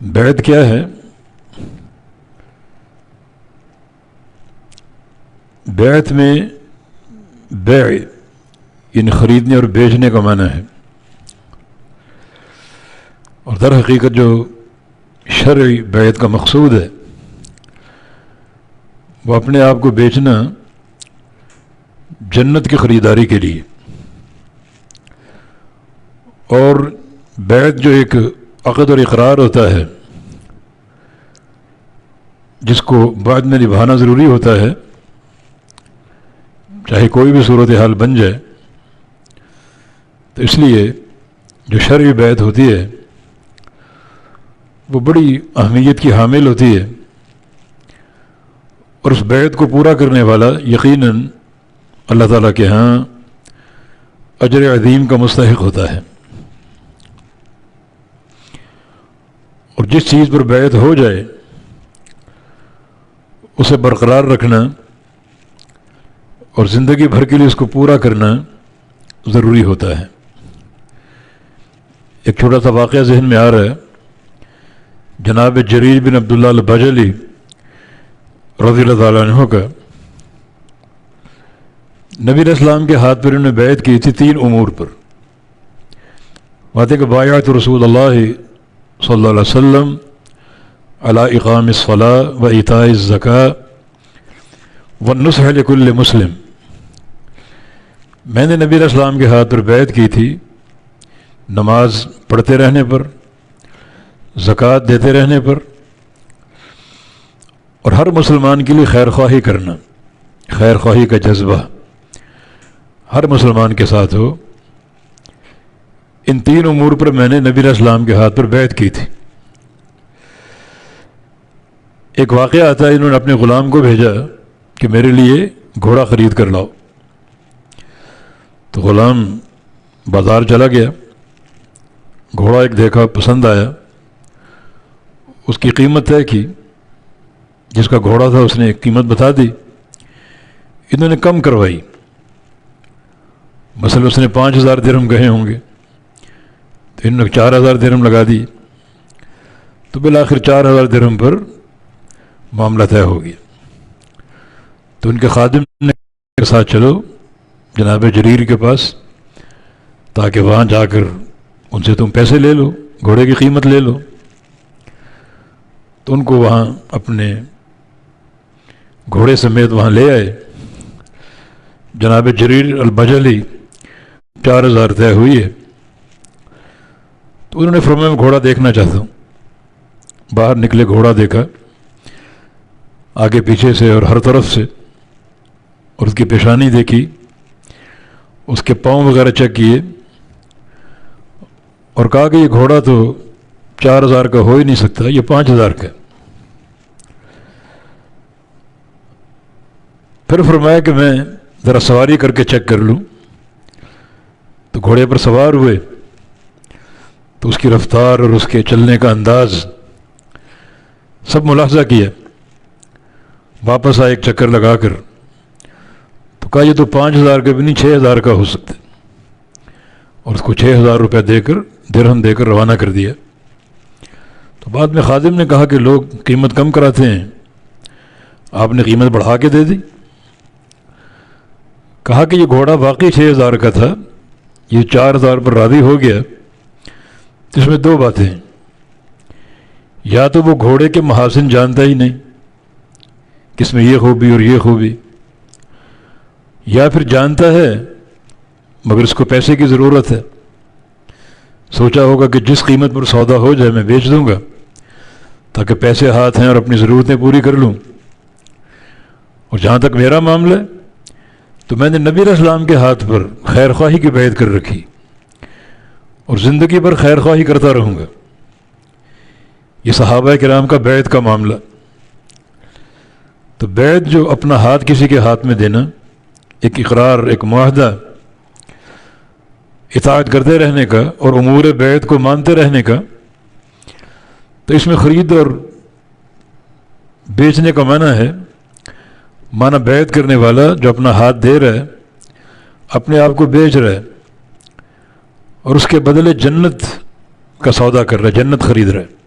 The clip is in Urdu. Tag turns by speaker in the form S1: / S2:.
S1: بیعت کیا ہے؟ بیعت میں بیع یعنی خریدنے اور بیچنے کا معنی ہے، اور در حقیقت جو شرعی بیعت کا مقصود ہے وہ اپنے آپ کو بیچنا جنت کی خریداری کے لیے، اور بیعت جو ایک عقد اور اقرار ہوتا ہے جس کو بعد میں نبھانا ضروری ہوتا ہے چاہے کوئی بھی صورتحال بن جائے، تو اس لیے جو شرعی بیعت ہوتی ہے وہ بڑی اہمیت کی حامل ہوتی ہے، اور اس بیعت کو پورا کرنے والا یقیناً اللہ تعالیٰ کے ہاں اجر عظیم کا مستحق ہوتا ہے۔ اور جس چیز پر بیعت ہو جائے اسے برقرار رکھنا اور زندگی بھر کے لیے اس کو پورا کرنا ضروری ہوتا ہے۔ ایک چھوٹا سا واقعہ ذہن میں آ رہا ہے، جناب جریر بن عبداللہ البجلی رضی اللہ تعالیٰ عنہ کا نبی علیہ السلام کے ہاتھ پر انہوں نے بیعت کی تھی 3 امور پر۔ باتیں کہ بایعت رسول اللہ صلی اللہ علیہ وسلم علی اقام الصلاۃ و ایتاء الزکاۃ والنصح لکل مسلم، میں نے نبی علیہ السلام کے ہاتھ پر بیعت کی تھی نماز پڑھتے رہنے پر، زکوٰۃ دیتے رہنے پر، اور ہر مسلمان کے لیے خیر خواہی کرنا، خیر خواہی کا جذبہ ہر مسلمان کے ساتھ ہو۔ ان 3 امور پر میں نے نبی علیہ السلام کے ہاتھ پر بیعت کی تھی۔ ایک واقعہ آتا ہے، انہوں نے اپنے غلام کو بھیجا کہ میرے لیے گھوڑا خرید کر لاؤ، تو غلام بازار چلا گیا، گھوڑا ایک دیکھا، پسند آیا، اس کی قیمت طے کی، جس کا گھوڑا تھا اس نے ایک قیمت بتا دی، انہوں نے کم کروائی، مثلا اس نے 5000 درہم کہے ہوں گے تو انہوں نے 4000 درہم لگا دی، تو بالآخر 4000 درہم پر معاملہ طے ہو گیا۔ تو ان کے خادم نے کے ساتھ چلو جناب جریر کے پاس، تاکہ وہاں جا کر ان سے تم پیسے لے لو، گھوڑے کی قیمت لے لو۔ تو ان کو وہاں اپنے گھوڑے سمیت وہاں لے آئے، جناب جریر البجلی 4000 طے ہوئی ہے۔ تو انہوں نے فرمایا میں گھوڑا دیکھنا چاہتا ہوں۔ باہر نکلے، گھوڑا دیکھا آگے پیچھے سے اور ہر طرف سے، اور اس کی پیشانی دیکھی، اس کے پاؤں وغیرہ چیک کیے، اور کہا کہ یہ گھوڑا تو 4000 کا ہو ہی نہیں سکتا، یہ 5000 کا۔ پھر فرمایا کہ میں ذرا سواری کر کے چیک کر لوں۔ تو گھوڑے پر سوار ہوئے تو اس کی رفتار اور اس کے چلنے کا انداز سب ملاحظہ کیا، واپس آئے ایک چکر لگا کر، تو کہا یہ تو 5000 کا بھی نہیں 6000 کا ہو سکتا، اور اس کو 6000 روپے دے کر، درہم دے کر روانہ کر دیا۔ تو بعد میں خادم نے کہا کہ لوگ قیمت کم کراتے ہیں، آپ نے قیمت بڑھا کے دے دی۔ کہا کہ یہ گھوڑا واقعی 6000 کا تھا، یہ 4000 پر راضی ہو گیا۔ اس میں 2 باتیں ہیں، یا تو وہ گھوڑے کے محاسن جانتا ہی نہیں، کس میں یہ خوبی اور یہ خوبی، یا پھر جانتا ہے مگر اس کو پیسے کی ضرورت ہے، سوچا ہوگا کہ جس قیمت پر سودا ہو جائے میں بیچ دوں گا تاکہ پیسے ہاتھ ہیں اور اپنی ضرورتیں پوری کر لوں۔ اور جہاں تک میرا معاملہ ہے تو میں نے نبی علیہ السلام کے ہاتھ پر خیر خواہی کی بیعت کر رکھی، اور زندگی بھر خیر خواہی کرتا رہوں گا۔ یہ صحابہ کرام کا بیعت کا معاملہ۔ تو بیعت جو اپنا ہاتھ کسی کے ہاتھ میں دینا، ایک اقرار، ایک معاہدہ، اطاعت کرتے رہنے کا اور امور بیعت کو مانتے رہنے کا، تو اس میں خرید اور بیچنے کا معنی ہے، معنی بیعت کرنے والا جو اپنا ہاتھ دے رہا ہے، اپنے آپ کو بیچ رہا ہے، اور اس کے بدلے جنت کا سودا کر رہا ہے، جنت خرید رہا ہے۔